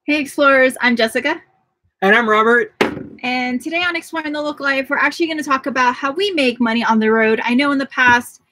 Hey Explorers, I'm Jessica. And I'm Robert. And today on Exploring the Local Life, we're actually going to talk about how we make money on the road. I know in the past,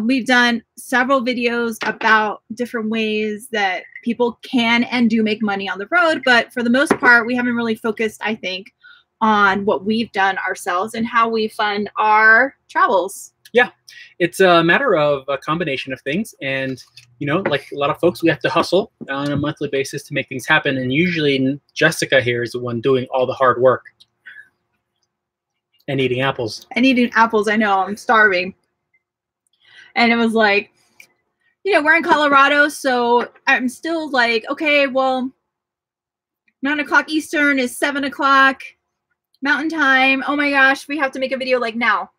we've done several videos about different ways that people can and do make money on the road, but for the most part, we haven't really focused, I think, on what we've done ourselves and how we fund our travels. Yeah, it's a matter of a combination of things. And, you know, like a lot of folks, we have to hustle on a monthly basis to make things happen. And usually Jessica here is the one doing all the hard work and eating apples. And eating apples, I know, I'm starving. And it was like, you know, we're in Colorado, so I'm still like, okay, well, 9 o'clock Eastern is 7 o'clock Mountain Time. Oh my gosh, we have to make a video like now.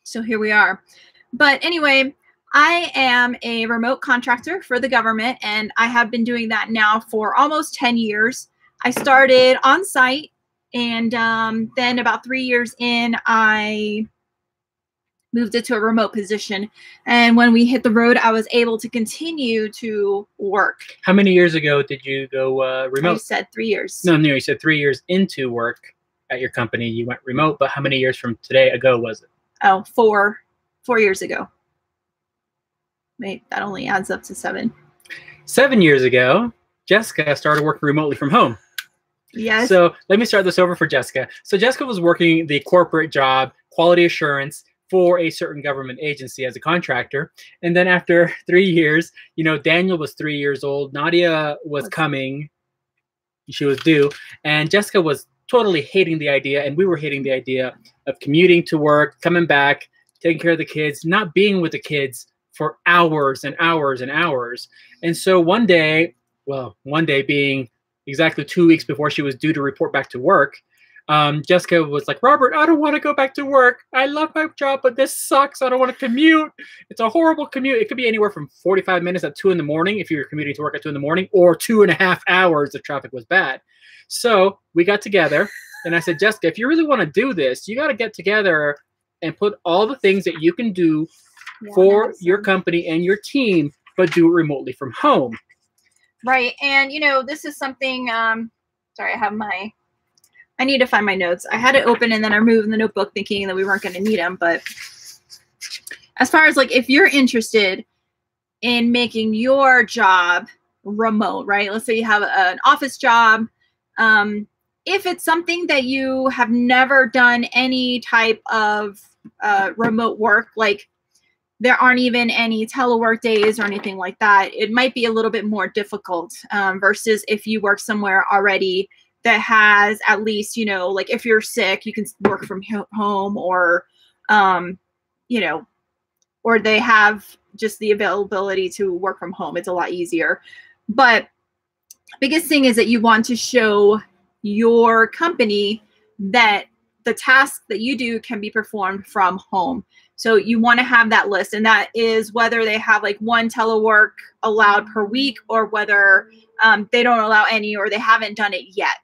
So here we are. But anyway, I am a remote contractor for the government, and I have been doing that now for almost 10 years. I started on site, and then about 3 years in, I moved it to a remote position. And when we hit the road, I was able to continue to work. How many years ago did you go remote? I said 3 years. No, you said 3 years into work at your company, you went remote, but how many years from today ago was it? Oh, 4 years ago. Wait, that only adds up to 7. 7 years ago, Jessica started working remotely from home. Yes. So let me start this over for Jessica. So Jessica was working the corporate job, quality assurance, for a certain government agency as a contractor. And then after 3 years, you know, Daniel was 3 years old. Nadia was coming. She was due. And Jessica was totally hating the idea, and we were hating the idea of commuting to work, coming back, taking care of the kids, not being with the kids for hours and hours and hours. And so one day being exactly 2 weeks before she was due to report back to work, Jessica was like, Robert, I don't want to go back to work. I love my job, but this sucks. I don't want to commute. It's a horrible commute. It could be anywhere from 45 minutes at 2 in the morning if you're commuting to work at 2 in the morning, or 2.5 hours if traffic was bad. So we got together, and I said, Jessica, if you really want to do this, you got to get together and put all the things that you can do for your company and your team, but do it remotely from home. Right. And, you know, this is something, sorry, I need to find my notes. I had it open and then I removed the notebook thinking that we weren't going to need them. But as far as like, if you're interested in making your job remote, right? Let's say you have an office job. If it's something that you have never done any type of remote work, like there aren't even any telework days or anything like that, it might be a little bit more difficult versus if you work somewhere already that has at least, you know, like if you're sick, you can work from home, or, you know, or they have just the availability to work from home. It's a lot easier. But biggest thing is that you want to show your company that the tasks that you do can be performed from home. So you want to have that list, and that is whether they have like 1 telework allowed per week, or whether they don't allow any, or they haven't done it yet.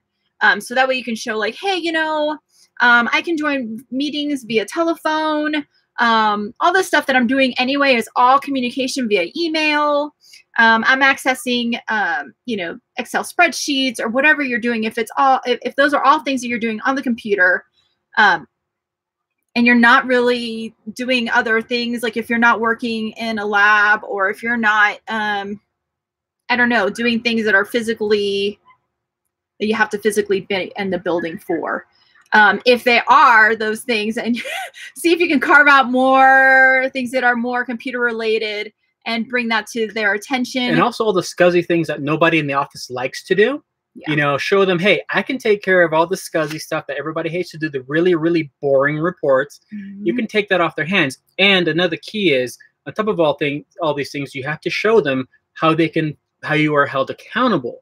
So that way you can show like, hey, you know, I can join meetings via telephone. All the stuff that I'm doing anyway is all communication via email. I'm accessing, you know, Excel spreadsheets or whatever you're doing. If those are all things that you're doing on the computer, and you're not really doing other things, like if you're not working in a lab, or if you're not, I don't know, doing things that are physically, that you have to physically be in the building for. If they are those things, and see if you can carve out more things that are more computer related and bring that to their attention. And also all the scuzzy things that nobody in the office likes to do. Yeah. You know, show them, hey, I can take care of all the scuzzy stuff that everybody hates to do, the really, really boring reports. Mm-hmm. You can take that off their hands. And another key is, on top of all these things, you have to show them how you are held accountable.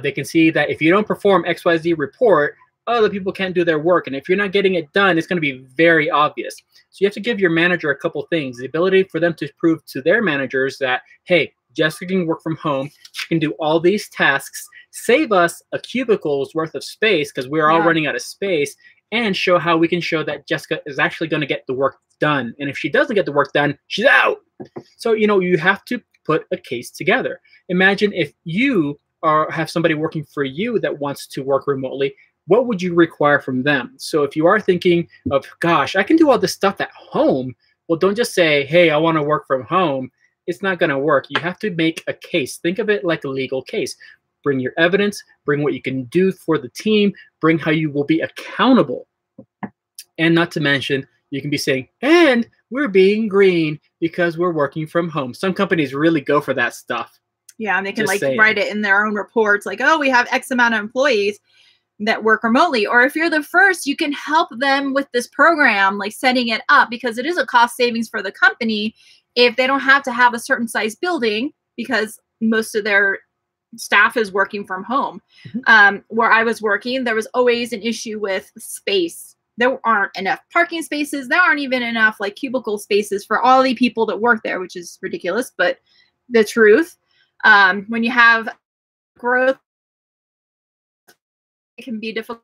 They can see that if you don't perform XYZ report, other people can't do their work. And if you're not getting it done, it's going to be very obvious. So you have to give your manager a couple things. The ability for them to prove to their managers that, hey, Jessica can work from home. She can do all these tasks, save us a cubicle's worth of space because we're all running out of space, and show how we can show that Jessica is actually going to get the work done. And if she doesn't get the work done, she's out. So, you know, you have to put a case together. Imagine if you or have somebody working for you that wants to work remotely, what would you require from them? So if you are thinking of, gosh, I can do all this stuff at home, well, don't just say, hey, I want to work from home. It's not going to work. You have to make a case. Think of it like a legal case. Bring your evidence, bring what you can do for the team, bring how you will be accountable. And not to mention, you can be saying, and we're being green because we're working from home. Some companies really go for that stuff. Yeah, and they can write it in their own reports, like, oh, we have X amount of employees that work remotely. Or if you're the first, you can help them with this program, like setting it up, because it is a cost savings for the company if they don't have to have a certain size building, because most of their staff is working from home. Where I was working, there was always an issue with space. There aren't enough parking spaces. There aren't even enough like cubicle spaces for all the people that work there, which is ridiculous, but the truth. When you have growth, it can be difficult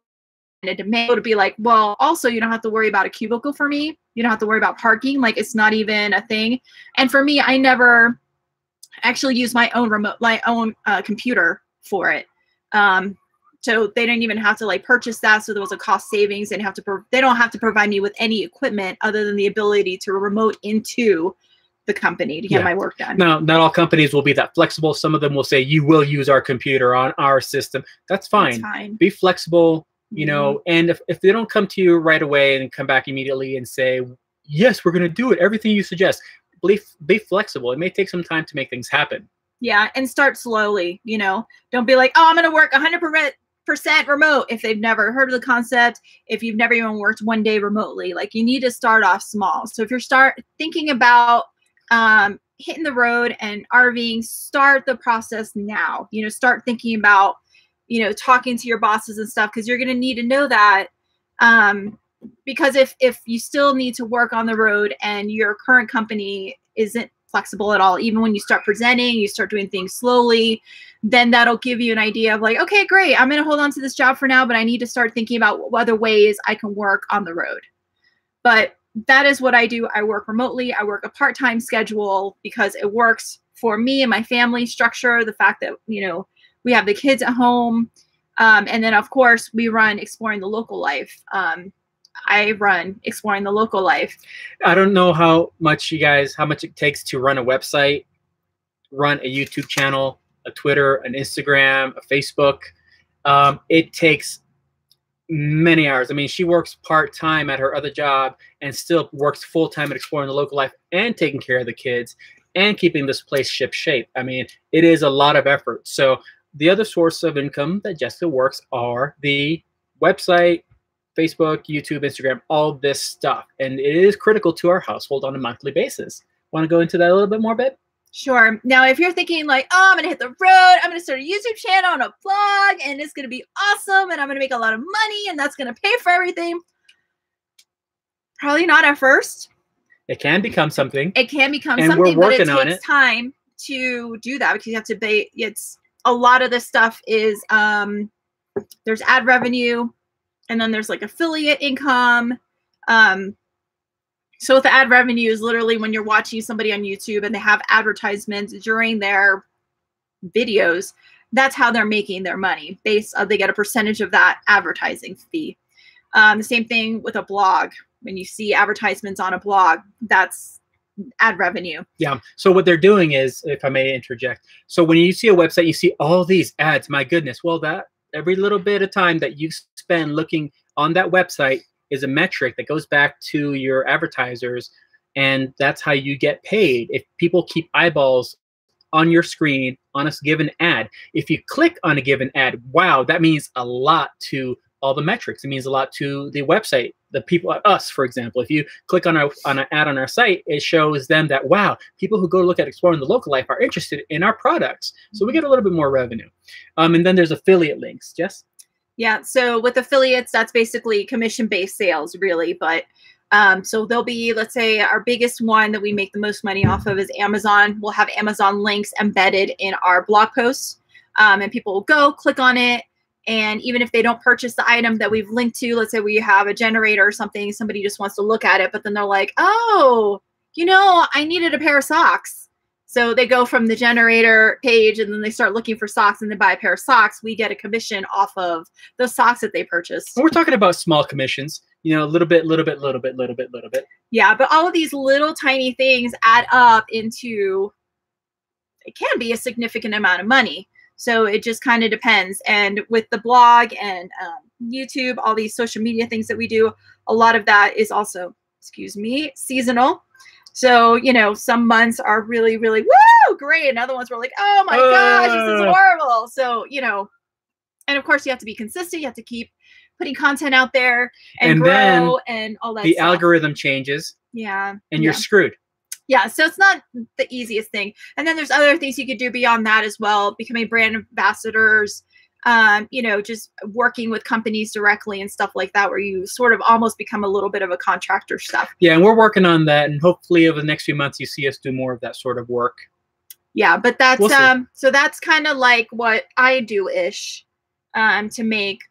to be like, well, also you don't have to worry about a cubicle for me. You don't have to worry about parking. Like, it's not even a thing. And for me, I never actually use my own computer for it. So they didn't even have to like purchase that. So there was a cost savings, and they don't have to provide me with any equipment other than the ability to remote into the company to get my work done. Now, not all companies will be that flexible. Some of them will say, you will use our computer on our system. That's fine. That's fine. Be flexible, you know, and if they don't come to you right away and come back immediately and say, yes, we're going to do it, everything you suggest, be flexible. It may take some time to make things happen. Yeah, and start slowly, you know. Don't be like, oh, I'm going to work 100% remote if they've never heard of the concept, if you've never even worked one day remotely. Like, you need to start off small. So if you're thinking about hitting the road and RVing, start the process now. You know, start thinking about, you know, talking to your bosses and stuff, because you're going to need to know that. Because if you still need to work on the road and your current company isn't flexible at all, even when you start presenting, you start doing things slowly, then that'll give you an idea of like, okay, great, I'm going to hold on to this job for now, but I need to start thinking about what other ways I can work on the road. But that is what I do. I work remotely. I work a part-time schedule because it works for me and my family structure. The fact that, you know, we have the kids at home. And then of course we run Exploring the Local Life. I run Exploring the Local Life. I don't know how much it takes to run a website, run a YouTube channel, a Twitter, an Instagram, a Facebook. It takes many hours. I mean, she works part-time at her other job and still works full-time at Exploring the Local Life and taking care of the kids and keeping this place ship shape. I mean, it is a lot of effort. So the other source of income that Jessica works are the website, Facebook, YouTube, Instagram, all this stuff. And it is critical to our household on a monthly basis. Want to go into that a little bit more, babe? Sure. Now, if you're thinking like, oh, I'm going to hit the road, I'm going to start a YouTube channel and a blog, and it's going to be awesome, and I'm going to make a lot of money, and that's going to pay for everything. Probably not at first. It can become something. It can become and something, we're working but it takes time to do that, because you have to pay. It's a lot of this stuff is there's ad revenue, and then there's like affiliate income. So with the ad revenue is literally when you're watching somebody on YouTube and they have advertisements during their videos. That's how they're making their money. They get a percentage of that advertising fee. The same thing with a blog. When you see advertisements on a blog, that's ad revenue. Yeah. So what they're doing is, if I may interject, so when you see a website, you see all these ads. My goodness. Well, that every little bit of time that you spend looking on that website is a metric that goes back to your advertisers, and that's how you get paid. If people keep eyeballs on your screen on a given ad, if you click on a given ad, wow, that means a lot to all the metrics. It means a lot to the website, the people, us, for example. If you click on an ad on our site, it shows them that, wow, people who go look at Exploring the Local Life are interested in our products. So we get a little bit more revenue. And then there's affiliate links. Jess? Yeah, so with affiliates, that's basically commission-based sales, really. But so there'll be, let's say, our biggest one that we make the most money off of is Amazon. We'll have Amazon links embedded in our blog posts, and people will go click on it. And even if they don't purchase the item that we've linked to, let's say we have a generator or something, somebody just wants to look at it, but then they're like, oh, you know, I needed a pair of socks. So they go from the generator page and then they start looking for socks and they buy a pair of socks. We get a commission off of the socks that they purchased. And we're talking about small commissions, you know, a little bit. Yeah, but all of these little tiny things add up into, it can be a significant amount of money. So it just kind of depends. And with the blog and YouTube, all these social media things that we do, a lot of that is also, excuse me, seasonal. So, you know, some months are really, really, woo, great. And other ones were like, oh my gosh, this is horrible. So, you know, and of course you have to be consistent. You have to keep putting content out there and grow and all that the stuff. Algorithm changes. Yeah. And you're screwed. Yeah. So it's not the easiest thing. And then there's other things you could do beyond that as well. Becoming brand ambassadors, you know, just working with companies directly and stuff like that, where you sort of almost become a little bit of a contractor stuff. Yeah, and we're working on that, and hopefully over the next few months you see us do more of that sort of work. Yeah, but that's so that's kind of like what I do ish to make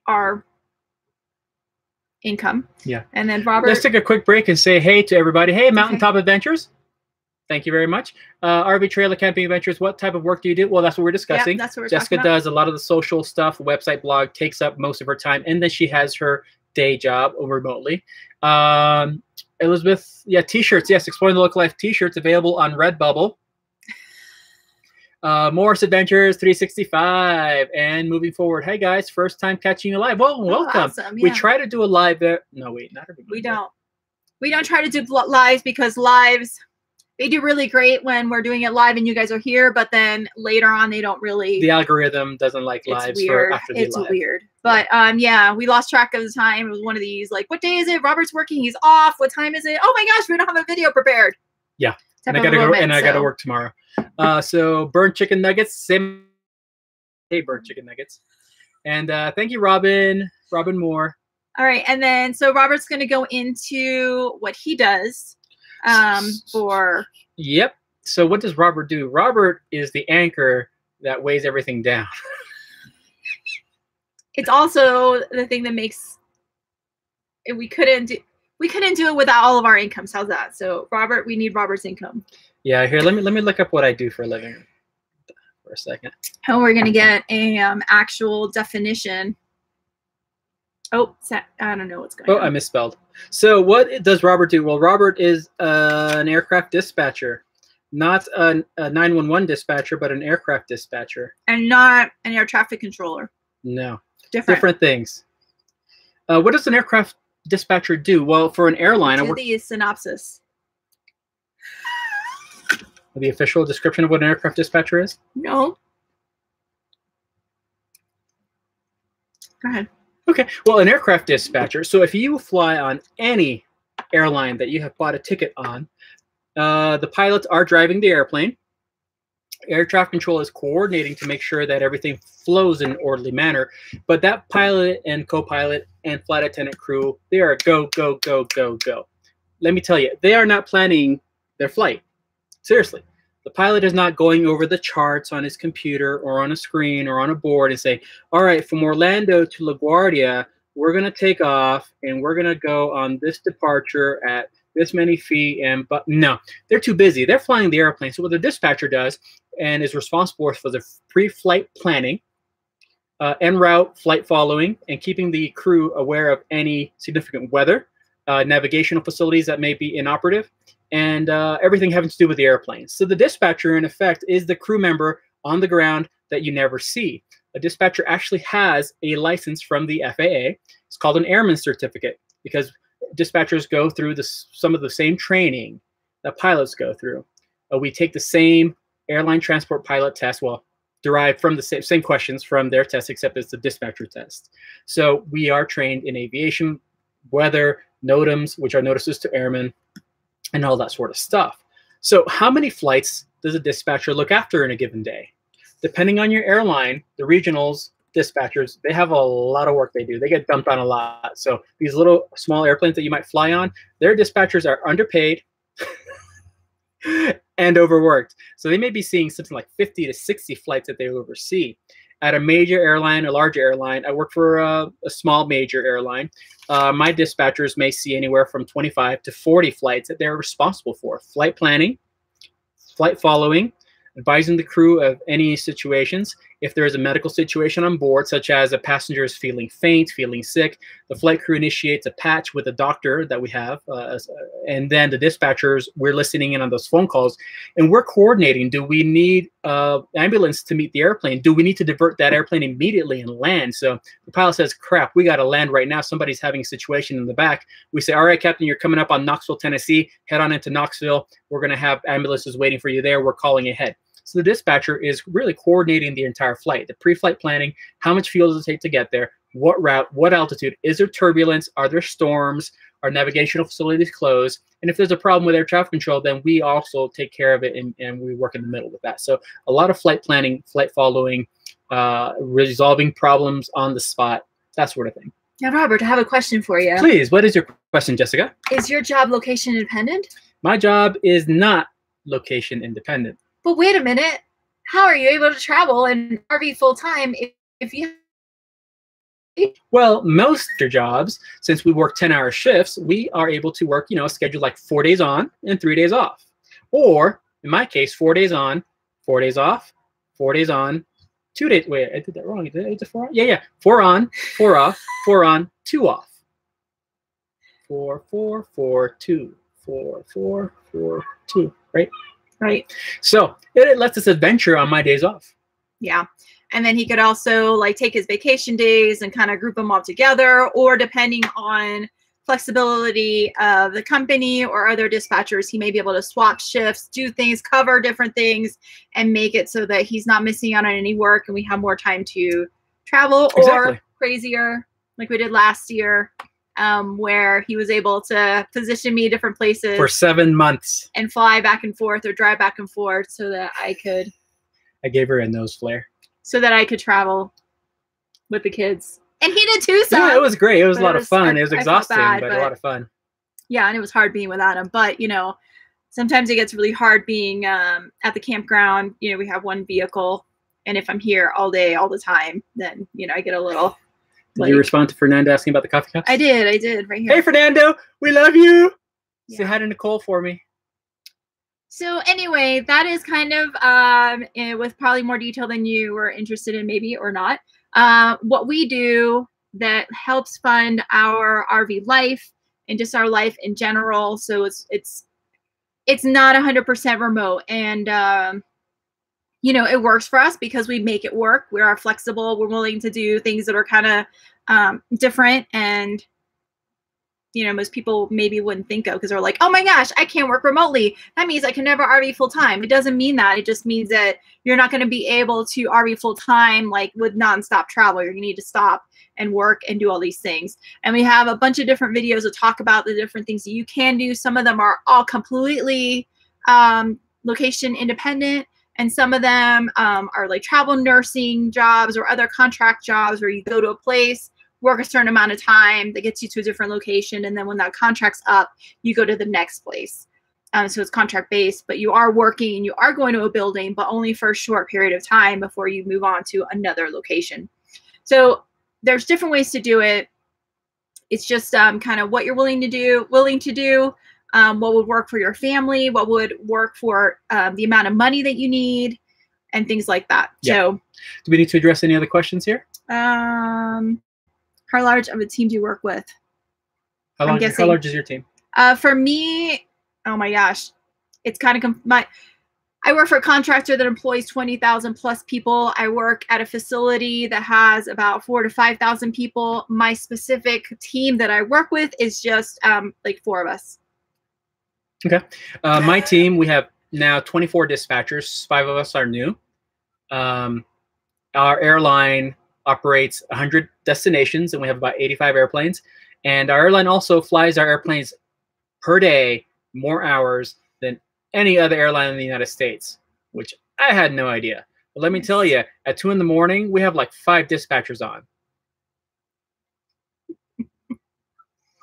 our income. Yeah. And then Robert, let's take a quick break and say hey to everybody. Hey, Mountaintop Adventures. Thank you very much. RV Trailer Camping Adventures, what type of work do you do? Well, that's what we're discussing. Yeah, that's what we're Jessica does a lot of the social stuff. The website blog takes up most of her time. And then she has her day job remotely. Elizabeth, yeah, T-shirts. Yes, Exploring the Local Life T-shirts available on Redbubble. Morris Adventures 365. And moving forward, hey guys, first time catching you live. Well, welcome. Awesome, yeah. We try to do a live there. No, wait, not everybody. We don't. We don't try to do lives because lives, they do really great when we're doing it live and you guys are here, but then later on they don't really. The algorithm doesn't like lives for after the live. It's weird. But yeah, we lost track of the time. It was one of these like, what day is it? Robert's working. He's off. What time is it? Oh my gosh, we don't have a video prepared. Yeah, and I gotta go. And I gotta work tomorrow. So burnt chicken nuggets. Hey, burnt chicken nuggets. And thank you, Robin Moore. All right, and then so Robert's gonna go into what he does. Yep. So what does Robert do? Robert is the anchor that weighs everything down. It's also the thing that makes we couldn't do it without all of our incomes. How's that? So Robert, we need Robert's income. Yeah, here let me look up what I do for a living for a second. And we're gonna get a actual definition. Oh, I don't know what's going on. Oh, I misspelled. So what does Robert do? Well, Robert is an aircraft dispatcher, not a 911 dispatcher, but an aircraft dispatcher. And not an air traffic controller. No. Different things. What does an aircraft dispatcher do? Well, for an airline, the synopsis. The official description of what an aircraft dispatcher is? No. Go ahead. Okay, well, an aircraft dispatcher. So if you fly on any airline that you have bought a ticket on, the pilots are driving the airplane. Air traffic control is coordinating to make sure that everything flows in an orderly manner. But that pilot and co-pilot and flight attendant crew, they are go, go, go, go, go. Let me tell you, they are not planning their flight. Seriously. The pilot is not going over the charts on his computer or on a screen or on a board and say, all right, from Orlando to LaGuardia, we're going to take off and we're going to go on this departure at this many feet. But no, they're too busy. They're flying the airplane. So what the dispatcher does and is responsible for the pre-flight planning, en route flight following, and keeping the crew aware of any significant weather, navigational facilities that may be inoperative, and everything having to do with the airplane. So the dispatcher, in effect, is the crew member on the ground that you never see. A dispatcher actually has a license from the FAA. It's called an airman certificate because dispatchers go through some of the same training that pilots go through. We take the same airline transport pilot test, well, derived from the same questions from their test, except it's the dispatcher test. So we are trained in aviation, weather, NOTAMs, which are notices to airmen, and all that sort of stuff. So how many flights does a dispatcher look after in a given day? Depending on your airline, the regionals, dispatchers, they have a lot of work they do. They get dumped on a lot. So these little small airplanes that you might fly on, their dispatchers are underpaid and overworked. So they may be seeing something like 50 to 60 flights that they oversee. At a major airline, a larger airline, I work for a small major airline. My dispatchers may see anywhere from 25 to 40 flights that they're responsible for. Flight planning, flight following, advising the crew of any situations. If there is a medical situation on board, such as a passenger is feeling faint, feeling sick, the flight crew initiates a patch with a doctor that we have, and then the dispatchers, we're listening in on those phone calls, and we're coordinating. Do we need ambulance to meet the airplane? Do we need to divert that airplane immediately and land? So the pilot says, crap, we got to land right now. Somebody's having a situation in the back. We say, all right, Captain, you're coming up on Knoxville, Tennessee. Head on into Knoxville. We're going to have ambulances waiting for you there. We're calling ahead. So the dispatcher is really coordinating the entire flight, the pre-flight planning, how much fuel does it take to get there, what route, what altitude, is there turbulence, are there storms, are navigational facilities closed, and if there's a problem with air traffic control, then we also take care of it, and we work in the middle with that. So a lot of flight planning, flight following, resolving problems on the spot, that sort of thing. Now, Robert, I have a question for you. Please, what is your question, Jessica? Is your job location independent? My job is not location independent. But wait a minute, how are you able to travel and RV full time if you? Well, most of your jobs, since we work 10-hour shifts, we are able to work, a schedule like 4 days on and 3 days off. Or in my case, 4 days on, 4 days off, 4 days on, 2 days. Wait, I did that wrong. Is it 4 on? Yeah. 4 on, 4 off, 4 on, 2 off. 4, 4, 4, 2. 4, 4, 4, 2. Right? Right. So it lets us adventure on my days off. Yeah. And then he could also like take his vacation days and kind of group them all together, or depending on flexibility of the company or other dispatchers, he may be able to swap shifts, do things, cover different things, and make it so that he's not missing out on any work and we have more time to travel. Exactly. Or crazier, like we did last year, where he was able to position me different places for 7 months and fly back and forth or drive back and forth so that I gave her a nose flare so that I could travel with the kids. And he did too. So yeah, it was great. It was a lot of fun. It was exhausting, but a lot of fun. Yeah, and it was hard being without him. But sometimes it gets really hard being at the campground. We have one vehicle, and if I'm here all day, all the time, then I get a little. Did you respond to Fernando asking about the coffee cups? I did right here. Hey, Fernando, we love you. Yeah. Say hi to Nicole for me. So anyway, that is kind of with probably more detail than you were interested in, maybe, or not. What we do that helps fund our RV life and just our life in general. So it's not 100% remote, and it works for us because we make it work. We are flexible. We're willing to do things that are kind of different, and most people maybe wouldn't think of, because they're like, oh my gosh, I can't work remotely. That means I can never RV full time. It doesn't mean that. It just means that you're not going to be able to RV full time like with nonstop travel. You're going to need to stop and work and do all these things. And we have a bunch of different videos that talk about the different things that you can do. Some of them are all completely location independent. And some of them are like travel nursing jobs or other contract jobs where you go to a place, work a certain amount of time that gets you to a different location. And then when that contract's up, you go to the next place. So it's contract based, but you are working and you are going to a building, but only for a short period of time before you move on to another location. So there's different ways to do it. It's just kind of what you're willing to do, what would work for your family, what would work for the amount of money that you need, and things like that. Yeah. So do we need to address any other questions here? How large of a team do you work with? How large is your team? For me, oh my gosh, it's kind of I work for a contractor that employs 20,000 plus people. I work at a facility that has about 4,000 to 5,000 people. My specific team that I work with is just like 4 of us. Okay. My team, we have now 24 dispatchers. 5 of us are new. Our airline operates 100 destinations, and we have about 85 airplanes. And our airline also flies our airplanes per day more hours than any other airline in the United States, which I had no idea. But let me tell you, at 2 in the morning, we have like 5 dispatchers on.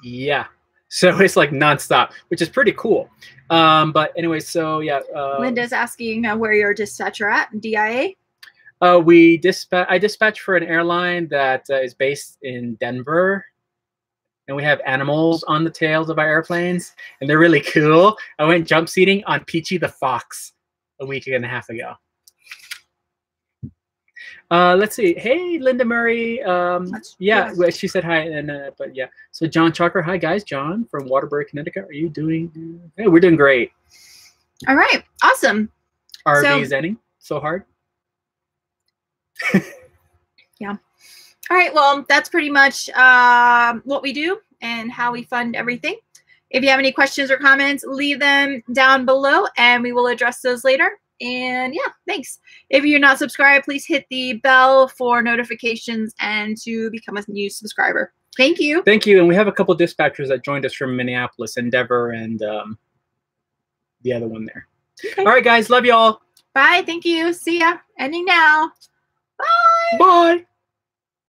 Yeah. So it's like nonstop, which is pretty cool. But anyway, so yeah. Linda's asking where your dispatcher at, DIA? I dispatch for an airline that is based in Denver, and we have animals on the tails of our airplanes, and they're really cool. I went jump seating on Peachy the fox. a week and a half ago. Let's see. Hey, Linda Murray. Yeah, well, she said hi, and but yeah. So John Chalker, hi guys. John from Waterbury, Connecticut. Are you doing? Hey, we're doing great. All right, awesome. RV is ending so hard. Yeah. All right. Well, that's pretty much what we do and how we fund everything. If you have any questions or comments, leave them down below, and we will address those later. And yeah, thanks. If you're not subscribed, please hit the bell for notifications and to become a new subscriber. Thank you. Thank you. And we have a couple dispatchers that joined us from Minneapolis, Endeavor, and the other one there. Okay. All right, guys. Love you all. Bye. Thank you. See ya. Ending now. Bye. Bye.